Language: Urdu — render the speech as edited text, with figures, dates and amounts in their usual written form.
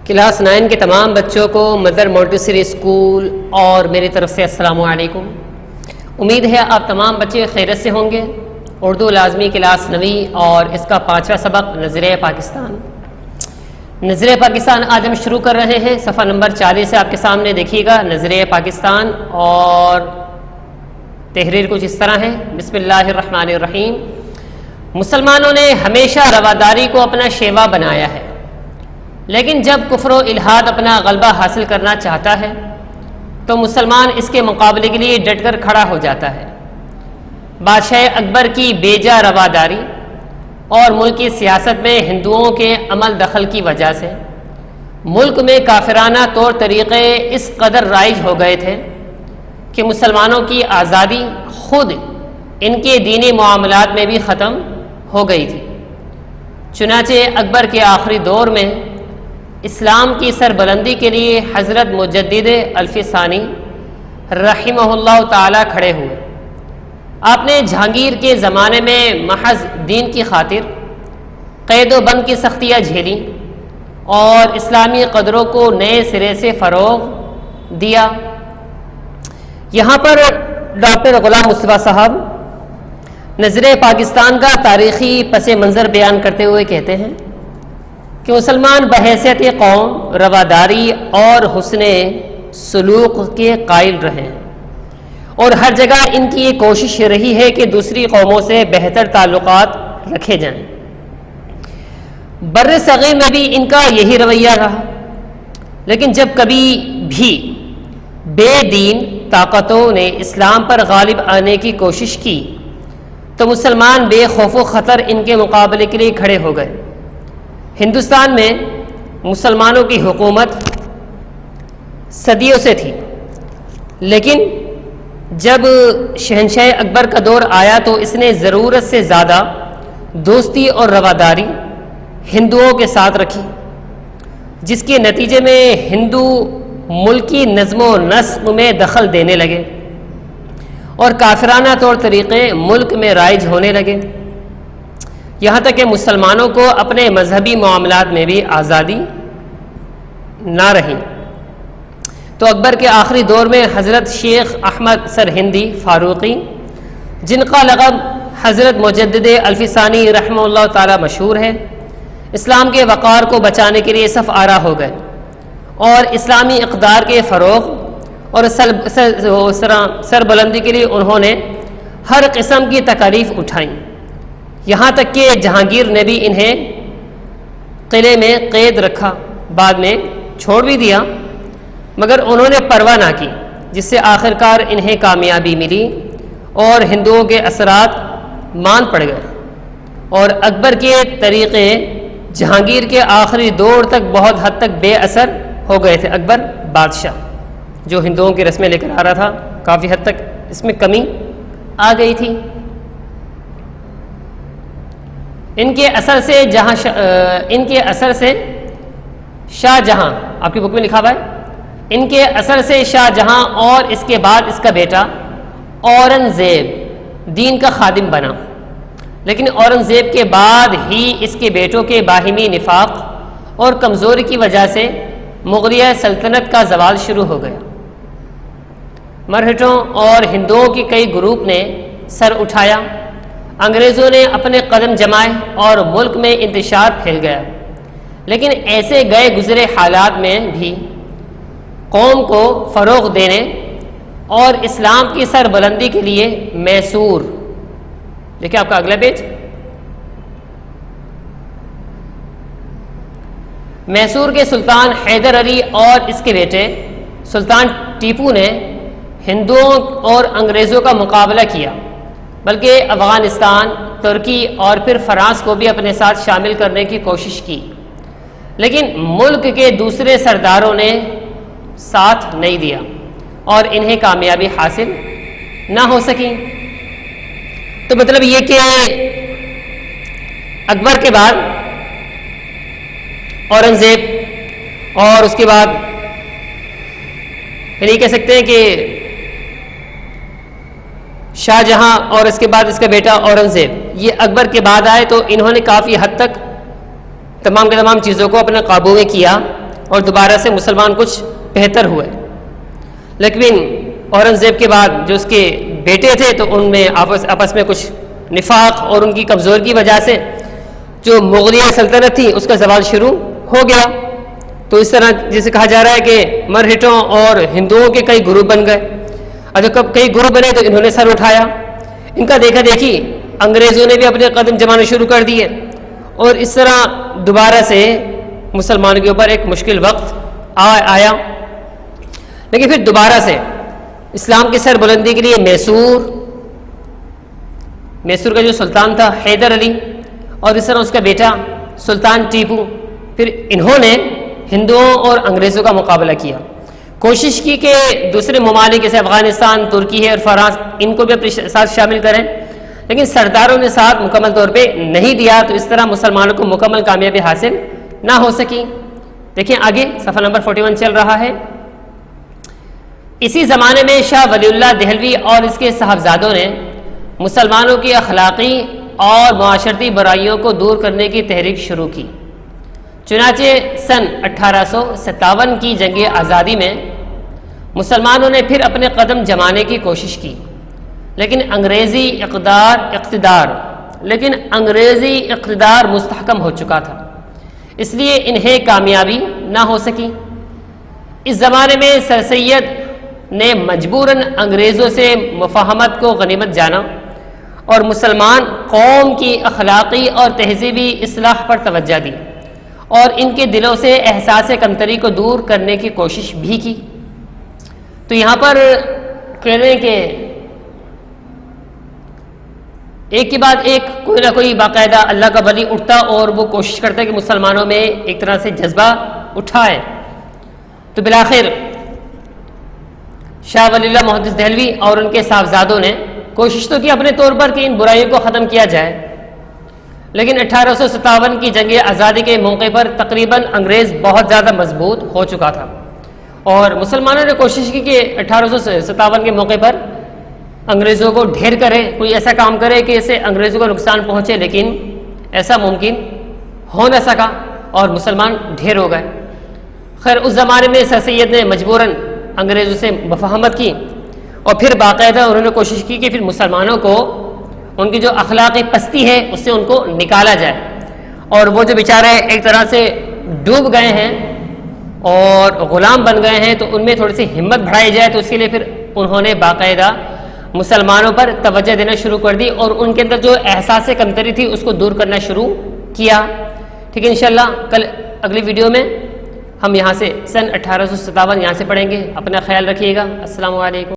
کلاس 9 کے تمام بچوں کو مدر مونٹیسری اسکول اور میری طرف سے السلام علیکم۔ امید ہے آپ تمام بچے خیریت سے ہوں گے۔ اردو لازمی کلاس 9 اور اس کا 5واں سبق نظریہ پاکستان۔ نظریہ پاکستان آج ہم شروع کر رہے ہیں۔ صفحہ نمبر 40 سے آپ کے سامنے دیکھیے گا نظریہ پاکستان، اور تحریر کچھ اس طرح ہے۔ بسم اللہ الرحمن الرحیم۔ مسلمانوں نے ہمیشہ رواداری کو اپنا شیوا بنایا ہے، لیکن جب کفر و الحاد اپنا غلبہ حاصل کرنا چاہتا ہے تو مسلمان اس کے مقابلے کے لیے ڈٹ کر کھڑا ہو جاتا ہے۔ بادشاہ اکبر کی بیجا رواداری اور ملک کی سیاست میں ہندوؤں کے عمل دخل کی وجہ سے ملک میں کافرانہ طور طریقے اس قدر رائج ہو گئے تھے کہ مسلمانوں کی آزادی خود ان کے دینی معاملات میں بھی ختم ہو گئی تھی۔ چنانچہ اکبر کے آخری دور میں اسلام کی سربلندی کے لیے حضرت مجدد الفسانی رحمہ اللہ تعالی کھڑے ہوئے۔ آپ نے جہانگیر کے زمانے میں محض دین کی خاطر قید و بند کی سختیاں جھیلیں اور اسلامی قدروں کو نئے سرے سے فروغ دیا۔ یہاں پر ڈاکٹر غلام مصطفیٰ صاحب نظریہ پاکستان کا تاریخی پس منظر بیان کرتے ہوئے کہتے ہیں کہ مسلمان بحیثیت قوم رواداری اور حسن سلوک کے قائل رہے ہیں، اور ہر جگہ ان کی یہ کوشش رہی ہے کہ دوسری قوموں سے بہتر تعلقات رکھے جائیں۔ بر صغیر میں بھی ان کا یہی رویہ رہا، لیکن جب کبھی بھی بے دین طاقتوں نے اسلام پر غالب آنے کی کوشش کی تو مسلمان بے خوف و خطر ان کے مقابلے کے لیے کھڑے ہو گئے۔ ہندوستان میں مسلمانوں کی حکومت صدیوں سے تھی، لیکن جب شہنشاہ اکبر کا دور آیا تو اس نے ضرورت سے زیادہ دوستی اور رواداری ہندوؤں کے ساتھ رکھی، جس کے نتیجے میں ہندو ملکی نظم و نسق میں دخل دینے لگے اور کافرانہ طور طریقے ملک میں رائج ہونے لگے، یہاں تک کہ مسلمانوں کو اپنے مذہبی معاملات میں بھی آزادی نہ رہی۔ تو اکبر کے آخری دور میں حضرت شیخ احمد سرہندی فاروقی، جن کا لقب حضرت مجدد الفسانی رحمہ اللہ تعالی مشہور ہے، اسلام کے وقار کو بچانے کے لیے صف آرا ہو گئے اور اسلامی اقدار کے فروغ اور سربلندی کے لیے انہوں نے ہر قسم کی تکالیف اٹھائیں، یہاں تک کہ جہانگیر نے بھی انہیں قلعے میں قید رکھا، بعد میں چھوڑ بھی دیا، مگر انہوں نے پرواہ نہ کی، جس سے آخرکار انہیں کامیابی ملی اور ہندوؤں کے اثرات مان پڑ گئے، اور اکبر کے طریقے جہانگیر کے آخری دور تک بہت حد تک بے اثر ہو گئے تھے۔ اکبر بادشاہ جو ہندوؤں کی رسمیں لے کر آ رہا تھا، کافی حد تک اس میں کمی آ گئی تھی۔ ان کے اثر سے شاہ جہاں، آپ کی بک میں لکھا ہوا ہے، ان کے اثر سے شاہ جہاں اور اس کے بعد اس کا بیٹا اورنگزیب دین کا خادم بنا، لیکن اورنگزیب کے بعد ہی اس کے بیٹوں کے باہمی نفاق اور کمزوری کی وجہ سے مغلیہ سلطنت کا زوال شروع ہو گیا۔ مرہٹوں اور ہندوؤں کے کئی گروپ نے سر اٹھایا، انگریزوں نے اپنے قدم جمائے اور ملک میں انتشار پھیل گیا، لیکن ایسے گئے گزرے حالات میں بھی قوم کو فروغ دینے اور اسلام کی سربلندی کے لیے میسور، دیکھیں آپ کا اگلا پیج، میسور کے سلطان حیدر علی اور اس کے بیٹے سلطان ٹیپو نے ہندوؤں اور انگریزوں کا مقابلہ کیا، بلکہ افغانستان، ترکی اور پھر فرانس کو بھی اپنے ساتھ شامل کرنے کی کوشش کی، لیکن ملک کے دوسرے سرداروں نے ساتھ نہیں دیا اور انہیں کامیابی حاصل نہ ہو سکی۔ تو مطلب یہ کہ اکبر کے بعد اورنگزیب اور اس کے بعد یعنی کہہ سکتے ہیں کہ شاہ جہاں اور اس کے بعد اس کا بیٹا اورنگزیب، یہ اکبر کے بعد آئے تو انہوں نے کافی حد تک تمام کے تمام چیزوں کو اپنے قابو میں کیا، اور دوبارہ سے مسلمان کچھ بہتر ہوئے. لیکن اورنگزیب کے بعد جو اس کے بیٹے تھے تو ان میں آپس میں کچھ نفاق اور ان کی کمزور کی وجہ سے جو مغلیہ سلطنت تھی اس کا زوال شروع ہو گیا. تو اس طرح جسے کہا جا رہا ہے کہ مرہٹوں اور ہندوؤں کے کئی گروپ بن گئے. اور جب کئی گروپ بنے تو انہوں نے سر اٹھایا. ان کا دیکھا دیکھی انگریزوں نے بھی اپنے قدم جمانے شروع کر دیے اور اس طرح دوبارہ سے مسلمانوں کے اوپر ایک مشکل وقت آیا. لیکن پھر دوبارہ سے اسلام کی سر بلندی کے لیے میسور کا جو سلطان تھا حیدر علی اور اس طرح اس کا بیٹا سلطان ٹیپو، پھر انہوں نے ہندوؤں اور انگریزوں کا مقابلہ کیا. کوشش کی کہ دوسرے ممالک جیسے افغانستان، ترکی ہے اور فرانس ان کو بھی اپنے ساتھ شامل کریں، لیکن سرداروں نے ساتھ مکمل طور پہ نہیں دیا. تو اس طرح مسلمانوں کو مکمل کامیابی حاصل نہ ہو سکی. دیکھیں آگے صفحہ نمبر 41 چل رہا ہے. اسی زمانے میں شاہ ولی اللہ دہلوی اور اس کے صاحبزادوں نے مسلمانوں کی اخلاقی اور معاشرتی برائیوں کو دور کرنے کی تحریک شروع کی. چنانچہ سن 1857 کی جنگ آزادی میں مسلمانوں نے پھر اپنے قدم جمانے کی کوشش کی، لیکن انگریزی اقتدار مستحکم ہو چکا تھا، اس لیے انہیں کامیابی نہ ہو سکی. اس زمانے میں سر سید نے مجبوراً انگریزوں سے مفاہمت کو غنیمت جانا اور مسلمان قوم کی اخلاقی اور تہذیبی اصلاح پر توجہ دی اور ان کے دلوں سے احساس کمتری کو دور کرنے کی کوشش بھی کی. تو یہاں پر کہہ رہے ہیں کہ ایک کے بعد ایک کوئی نہ کوئی باقاعدہ اللہ کا ولی اٹھتا اور وہ کوشش کرتا ہے کہ مسلمانوں میں ایک طرح سے جذبہ اٹھائے. تو بالآخر شاہ ولی اللہ محدث دہلوی اور ان کے صاحبزادوں نے کوشش تو کی اپنے طور پر کہ ان برائیوں کو ختم کیا جائے، لیکن 1857 کی جنگ آزادی کے موقع پر تقریباً انگریز بہت زیادہ مضبوط ہو چکا تھا اور مسلمانوں نے کوشش کی کہ 1857 کے موقع پر انگریزوں کو ڈھیر کرے، کوئی ایسا کام کرے کہ اسے انگریزوں کو نقصان پہنچے، لیکن ایسا ممکن ہو نہ سکا اور مسلمان ڈھیر ہو گئے. خیر اس زمانے میں سر سید نے مجبوراً انگریزوں سے مفاہمت کی اور پھر باقاعدہ انہوں نے کوشش کی کہ پھر مسلمانوں کو ان کی جو اخلاقی پستی ہے اس سے ان کو نکالا جائے. اور وہ جو بیچارے ایک طرح سے ڈوب گئے ہیں اور غلام بن گئے ہیں تو ان میں تھوڑی سی ہمت بڑھائی جائے. تو اس کے لیے پھر انہوں نے باقاعدہ مسلمانوں پر توجہ دینا شروع کر دی اور ان کے اندر جو احساس کمتری تھی اس کو دور کرنا شروع کیا. ٹھیک ہے، انشاءاللہ کل اگلی ویڈیو میں ہم یہاں سے سن 1857 یہاں سے پڑھیں گے. اپنا خیال رکھیے گا. السلام علیکم.